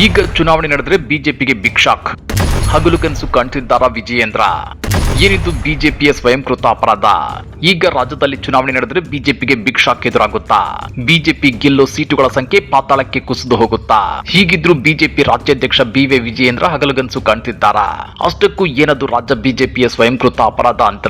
ಈಗ ಚುನಾವಣೆ ನಡೆದರೆ ಬಿಜೆಪಿಗೆ ಬಿಗ್ ಶಾಕ್. ಹಗಲು ಕನಸು ಕಾಣ್ತಿದ್ದಾರಾ ವಿಜಯೇಂದ್ರ? ಏನಿದು ಬಿಜೆಪಿಯ ಸ್ವಯಂಕೃತ ಅಪರಾಧ? ಈಗ ರಾಜ್ಯದಲ್ಲಿ ಚುನಾವಣೆ ನಡೆದರೆ ಬಿಜೆಪಿಗೆ ಬಿಗ್ ಶಾಕ್ ಎದುರಾಗುತ್ತಾ? ಬಿಜೆಪಿ ಗೆಲ್ಲೋ ಸೀಟುಗಳ ಸಂಖ್ಯೆ ಪಾತಾಳಕ್ಕೆ ಕುಸಿದು ಹೋಗುತ್ತಾ? ಹೀಗಿದ್ರು ಬಿಜೆಪಿ ರಾಜ್ಯಾಧ್ಯಕ್ಷ ಬಿ.ವೈ. ವಿಜಯೇಂದ್ರ ಹಗಲುಗನಸು ಕಾಣ್ತಿದ್ದಾರಾ? ಅಷ್ಟಕ್ಕೂ ಏನದು ರಾಜ್ಯ ಬಿಜೆಪಿಯ ಸ್ವಯಂಕೃತ ಅಪರಾಧ ಅಂತ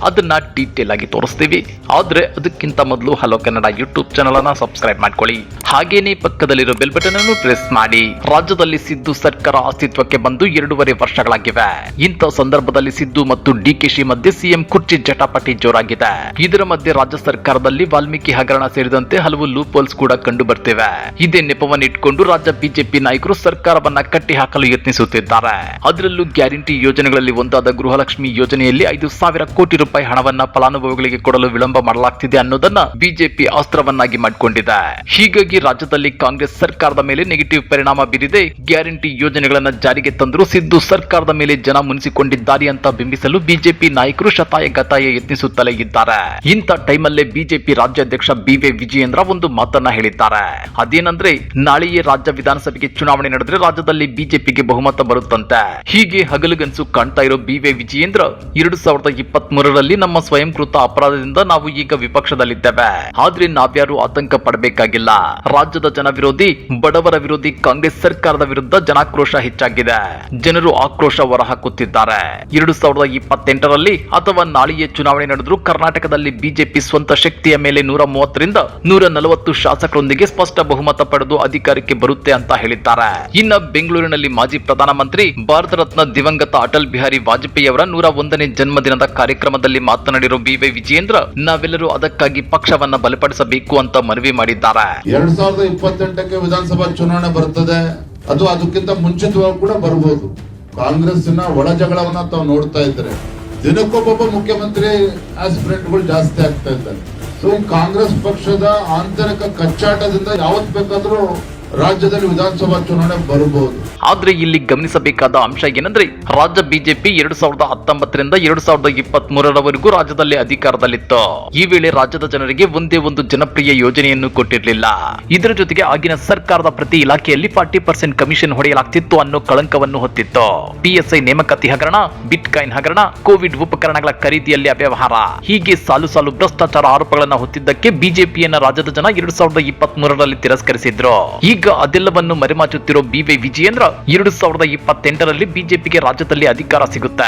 ಅದನ್ನ ಡೀಟೇಲ್ ಆಗಿ ತೋರಿಸ್ತೀವಿ. ಆದ್ರೆ ಅದಕ್ಕಿಂತ ಮೊದಲು ಹಲೋ ಕನ್ನಡ ಯೂಟ್ಯೂಬ್ ಚಾನಲ್ ಅನ್ನ ಸಬ್ಸ್ಕ್ರೈಬ್ ಮಾಡ್ಕೊಳ್ಳಿ. ಹಾಗೇನೆ ಪಕ್ಕದಲ್ಲಿರೋ ಬೆಲ್ ಬಟನ್ ಅನ್ನು ಪ್ರೆಸ್ ಮಾಡಿ. ರಾಜ್ಯದಲ್ಲಿ ಸಿದ್ದು ಸರ್ಕಾರ ಅಸ್ತಿತ್ವಕ್ಕೆ ಬಂದು 2.5 ವರ್ಷಗಳಾಗಿವೆ. ಇಂಥ ಸಂದರ್ಭದಲ್ಲಿ ಸಿದ್ದು ಮತ್ತು ಡಿಕೆಶಿ ಮಧ್ಯೆ ಸಿಎಂ ಕುರ್ಚಿ ಜಟಾಪಟಿ ಜೋರಾಗಿದೆ. ಇದರ ಮಧ್ಯೆ ರಾಜ್ಯ ಸರ್ಕಾರದಲ್ಲಿ ವಾಲ್ಮೀಕಿ ಹಗರಣ ಸೇರಿದಂತೆ ಹಲವು ಲೂಪ್ ಹೋಲ್ಸ್ ಕೂಡ ಕಂಡು ಬರ್ತಿವೆ. ಇದೇ ನೆಪವನ್ನು ಇಟ್ಕೊಂಡು ರಾಜ್ಯ ಬಿಜೆಪಿ ನಾಯಕರು ಸರ್ಕಾರವನ್ನ ಕಟ್ಟಿ ಹಾಕಲು ಯತ್ನಿಸುತ್ತಿದ್ದಾರೆ. ಅದರಲ್ಲೂ ಗ್ಯಾರಂಟಿ ಯೋಜನೆಗಳಲ್ಲಿ ಒಂದಾದ ಗೃಹಲಕ್ಷ್ಮಿ ಯೋಜನೆಯಲ್ಲಿ 5,000 ಕೋಟಿ ರೂಪಾಯಿ ಹಣವನ್ನ ಫಲಾನುಭವಿಗಳಿಗೆ ಕೊಡಲು ವಿಳಂಬ ಮಾಡಲಾಗ್ತಿದೆ ಅನ್ನೋದನ್ನ ಬಿಜೆಪಿ ಅಸ್ತ್ರವನ್ನಾಗಿ ಮಾಡಿಕೊಂಡಿದೆ. ಹೀಗಾಗಿ ರಾಜ್ಯದಲ್ಲಿ ಕಾಂಗ್ರೆಸ್ ಸರ್ಕಾರದ ಮೇಲೆ ನೆಗೆಟಿವ್ ಪರಿಣಾಮ ಬೀರಿದೆ. ಗ್ಯಾರಂಟಿ ಯೋಜನೆಗಳನ್ನ ಜಾರಿಗೆ ತಂದರೂ ಸಿದ್ದು ಸರ್ಕಾರದ ಮೇಲೆ ಜನ ಮುನಿಸಿಕೊಂಡಿದ್ದಾರೆ ಅಂತ ಬಿಂಬಿಸಲು ಬಿಜೆಪಿ ನಾಯಕರು ಶತಾಯ ಗತಾಯ ಯತ್ನಿಸುತ್ತಲೇ ಇದ್ದಾರೆ. ಇಂಥ ಟೈಮಲ್ಲೇ ಬಿಜೆಪಿ ರಾಜ್ಯಾಧ್ಯಕ್ಷ ಬಿ.ವೈ. ವಿಜಯೇಂದ್ರ ಒಂದು ಮಾತನ್ನ ಹೇಳಿದ್ದಾರೆ. ಅದೇನಂದ್ರೆ, ನಾಳೆಯೇ ರಾಜ್ಯ ವಿಧಾನಸಭೆಗೆ ಚುನಾವಣೆ ನಡೆದ್ರೆ ರಾಜ್ಯದಲ್ಲಿ ಬಿಜೆಪಿಗೆ ಬಹುಮತ ಬರುತ್ತಂತೆ. ಹೀಗೆ ಹಗಲುಗನಸು ಕಾಣ್ತಾ ಇರೋ ಬಿ.ವೈ. ವಿಜಯೇಂದ್ರ 2023ರಲ್ಲಿ ನಮ್ಮ ಸ್ವಯಂಕೃತ ಅಪರಾಧದಿಂದ ನಾವು ಈಗ ವಿಪಕ್ಷದಲ್ಲಿದ್ದೇವೆ. ಆದ್ರೆ ನಾವ್ಯಾರು ಆತಂಕ ಪಡಬೇಕಾಗಿಲ್ಲ. ರಾಜ್ಯದ ಜನ ವಿರೋಧಿ, ಬಡವರ ವಿರೋಧಿ ಕಾಂಗ್ರೆಸ್ ಸರ್ಕಾರದ ವಿರುದ್ಧ ಜನಾಕ್ರೋಶ ಹೆಚ್ಚಾಗಿದೆ. ಜನರು ಆಕ್ರೋಶ ಹೊರಹಾಕುತ್ತಿದ್ದಾರೆ. 2028ರಲ್ಲಿ ಅಥವಾ ನಾಳೆಯೇ ಚುನಾವಣೆ ನಡೆದರೂ ಕರ್ನಾಟಕದಲ್ಲಿ ಬಿಜೆಪಿ ಸ್ವಂತ ಶಕ್ತಿಯ ಮೇಲೆ 130ರಿಂದ 140 ಶಾಸಕರೊಂದಿಗೆ ಸ್ಪಷ್ಟ ಬಹುಮತ ಪಡೆದು ಅಧಿಕಾರಕ್ಕೆ ಬರುತ್ತೆ ಅಂತ ಹೇಳಿದ್ದಾರೆ. ಇನ್ನ ಬೆಂಗಳೂರಿನಲ್ಲಿ ಮಾಜಿ ಪ್ರಧಾನಮಂತ್ರಿ ಭಾರತ ರತ್ನ ದಿವಂಗತ ಅಟಲ್ ಬಿಹಾರಿ ವಾಜಪೇಯಿ ಅವರ 101ನೇ ಜನ್ಮದಿನದ ಕಾರ್ಯಕ್ರಮದಲ್ಲಿ ಮಾತನಾಡಿರೋ ಬಿ.ವೈ. ವಿಜಯೇಂದ್ರ, ನಾವೆಲ್ಲರೂ ಅದಕ್ಕಾಗಿ ಪಕ್ಷವನ್ನ ಬಲಪಡಿಸಬೇಕು ಅಂತ ಮನವಿ ಮಾಡಿದ್ದಾರೆ. 2028ಕ್ಕೆ ವಿಧಾನಸಭಾ ಚುನಾವಣೆ ಬರುತ್ತದೆ. ಅದು ಅದಕ್ಕಿಂತ ಮುಂಚಿತವಾಗಿ ಕೂಡ ಬರಬಹುದು. ಕಾಂಗ್ರೆಸ್ನ ಒಳ ಜಗಳವನ್ನ ತಾವು ನೋಡ್ತಾ ಇದ್ರೆ ದಿನಕ್ಕೊಬ್ಬೊಬ್ಬ ಮುಖ್ಯಮಂತ್ರಿ ಆಸ್ಪಿರೆಂಟ್ಗಳು ಜಾಸ್ತಿ ಆಗ್ತಾ ಇದ್ದಾರೆ. ಸೊ ಕಾಂಗ್ರೆಸ್ ಪಕ್ಷದ ಆಂತರಿಕ ಕಚ್ಚಾಟದಿಂದ ಯಾವತ್ ಬೇಕಾದ್ರೂ ರಾಜ್ಯದಲ್ಲಿ ವಿಧಾನಸಭಾ ಚುನಾವಣೆ ಬರಬಹುದು. ಆದ್ರೆ ಇಲ್ಲಿ ಗಮನಿಸಬೇಕಾದ ಅಂಶ ಏನಂದ್ರೆ, ರಾಜ್ಯ ಬಿಜೆಪಿ 2019ರಿಂದ 2023ರವರೆಗೂ ರಾಜ್ಯದಲ್ಲಿ ಅಧಿಕಾರದಲ್ಲಿತ್ತು. ಈ ವೇಳೆ ರಾಜ್ಯದ ಜನರಿಗೆ ಒಂದೇ ಒಂದು ಜನಪ್ರಿಯ ಯೋಜನೆಯನ್ನು ಕೊಟ್ಟಿರಲಿಲ್ಲ. ಇದರ ಜೊತೆಗೆ ಆಗಿನ ಸರ್ಕಾರದ ಪ್ರತಿ ಇಲಾಖೆಯಲ್ಲಿ 40% ಕಮಿಷನ್ ಹೊಡೆಯಲಾಗ್ತಿತ್ತು ಅನ್ನೋ ಕಳಂಕವನ್ನು ಹೊತ್ತಿತ್ತು. PSI ನೇಮಕಾತಿ ಹಗರಣ, ಬಿಟ್ ಕಾಯಿನ್ ಹಗರಣ, ಕೋವಿಡ್ ಉಪಕರಣಗಳ ಖರೀದಿಯಲ್ಲಿ ಅವ್ಯವಹಾರ, ಹೀಗೆ ಸಾಲು ಸಾಲು ಭ್ರಷ್ಟಾಚಾರ ಆರೋಪಗಳನ್ನು ಹೊತ್ತಿದ್ದಕ್ಕೆ ಬಿಜೆಪಿಯನ್ನ ರಾಜ್ಯದ ಜನ 2023ರಲ್ಲಿ ತಿರಸ್ಕರಿಸಿದ್ರು. ಈಗ ಅದೆಲ್ಲವನ್ನು ಮರೆಮಾಚುತ್ತಿರೋ ಬಿ.ವೈ. ವಿಜಯೇಂದ್ರ 2028ರಲ್ಲಿ ಬಿಜೆಪಿಗೆ ರಾಜ್ಯದಲ್ಲಿ ಅಧಿಕಾರ ಸಿಗುತ್ತೆ,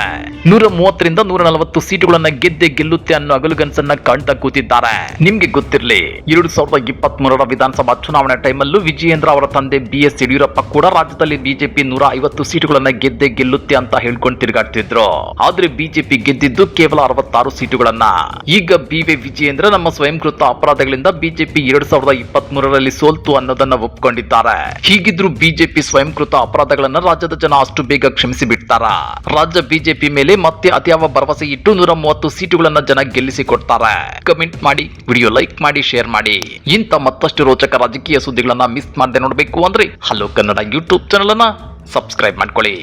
130ರಿಂದ 140 ಸೀಟುಗಳನ್ನ ಗೆಲ್ಲುತ್ತೆ ಅನ್ನೋ ಹಗಲುಗನಸನ್ನ ಕಾಣ್ತಾ ಕೂತಿದ್ದಾರೆ. ನಿಮ್ಗೆ ಗೊತ್ತಿರಲಿ, 2023ರ ವಿಧಾನಸಭಾ ಚುನಾವಣೆ ಟೈಮಲ್ಲೂ ವಿಜಯೇಂದ್ರ ಅವರ ತಂದೆ BS ಯಡಿಯೂರಪ್ಪ ಕೂಡ ರಾಜ್ಯದಲ್ಲಿ ಬಿಜೆಪಿ 150 ಸೀಟುಗಳನ್ನ ಗೆಲ್ಲುತ್ತೆ ಅಂತ ಹೇಳ್ಕೊಂಡು ತಿರುಗಾಡ್ತಿದ್ರು. ಆದ್ರೆ ಬಿಜೆಪಿ ಗೆದ್ದಿದ್ದು ಕೇವಲ 66 ಸೀಟುಗಳನ್ನ. ಈಗ ಬಿ.ವೈ. ವಿಜಯೇಂದ್ರ ನಮ್ಮ ಸ್ವಯಂಕೃತ ಅಪರಾಧಗಳಿಂದ ಬಿಜೆಪಿ 2023ರಲ್ಲಿ ಸೋಲ್ತು ಅನ್ನೋದನ್ನ ಒಪ್ಕೊಂಡಿದ್ದಾರೆ. ಹೀಗಿದ್ರು ಬಿಜೆಪಿ ಸ್ವಯಂಕೃತ ಅಪರಾಧಗಳನ್ನ ರಾಜ್ಯದ ಜನ ಅಷ್ಟು ಬೇಗ ಕ್ಷಮಿಸಿ ಬಿಡ್ತಾರ? ರಾಜ್ಯ ಬಿಜೆಪಿ ಮೇಲೆ ಮತ್ತೆ ಅತ್ಯಾವ ಭರವಸೆ ಇಟ್ಟು 130 ಸೀಟುಗಳನ್ನ ಜನ ಗೆಲ್ಲಿಸಿಕೊಡ್ತಾರೆ? ಕಮೆಂಟ್ ಮಾಡಿ, ವಿಡಿಯೋ ಲೈಕ್ ಮಾಡಿ, ಶೇರ್ ಮಾಡಿ. ಇಂಥ ಮತ್ತಷ್ಟು ರೋಚಕ ರಾಜಕೀಯ ಸುದ್ದಿಗಳನ್ನ ಮಿಸ್ ಮಾಡದೆ ನೋಡಬೇಕು ಅಂದ್ರೆ ಹಲೋ ಕನ್ನಡ ಯೂಟ್ಯೂಬ್ ಚಾನಲ್ ಅನ್ನ ಸಬ್ಸ್ಕ್ರೈಬ್ ಮಾಡ್ಕೊಳ್ಳಿ.